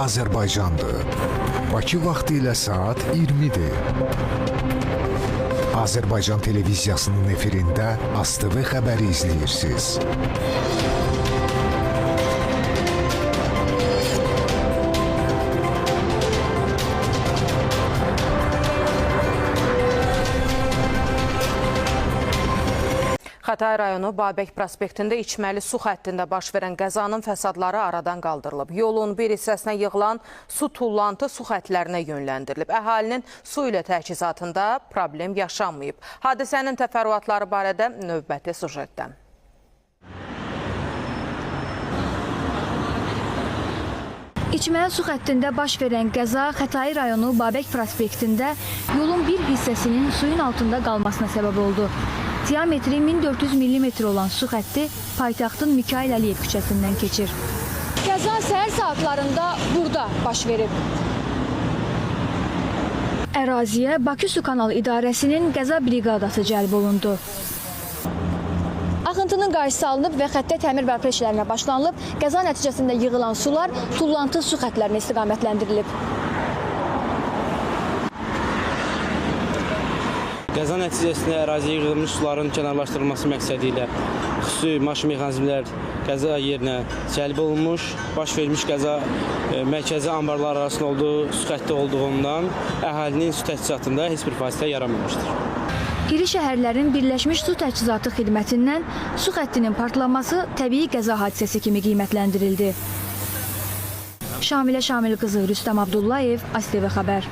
Azərbaycandır. Bakı vaxtı ilə saat 20-dir. Azərbaycan televiziyasının efirində ASTV xəbəri izləyirsiniz. Xətai rayonu Babək prospektində içməli su xəttində baş verən qəzanın fəsadları aradan qaldırılıb. Yolun bir hissəsinə yığılan su tullantı su xəttlərinə yönləndirilib. Əhalinin su ilə təchizatında problem yaşanmayıb. Hadisənin təfərrüatları barədə növbəti sujetdə. İçməli su xəttində baş verən qəza Xətai rayonu Babək prospektində yolun bir hissəsinin suyun altında qalmasına səbəb oldu. Diametri 1400 mm olan su xətti paytaxtın Mikail Əliyev küçəsindən keçir. Qəza səhər saatlarında burada baş verib. Əraziyə Bakı Su Kanal İdarəsinin qəza briqadası cəlb olundu. Axıntının qarşısı alınıb və xəttə təmir bərpa işlərinə başlanılıb. Qəza nəticəsində yığılan sular tullantı su xəttlərinə istiqamətləndirilib. Qəza nəticəsində əraziyə yığılmış suların kənarlaşdırılması məqsədi ilə xüsusi maşın mexanizmlər qəza yerinə cəlb olunmuş. Baş vermiş qəza mərkəzi anbarlar arasında olduğu su xətti olduğundan əhalinin su təchizatında heç bir fasilə yaranmamışdır. İri şəhərlərin Birləşmiş Su Təchizatı Xidmətindən su xəttinin partlaması təbii qəza hadisəsi kimi qiymətləndirildi. Şamilə Şamil qızı Rüstəm Abdullayev, ASTV Xəbər.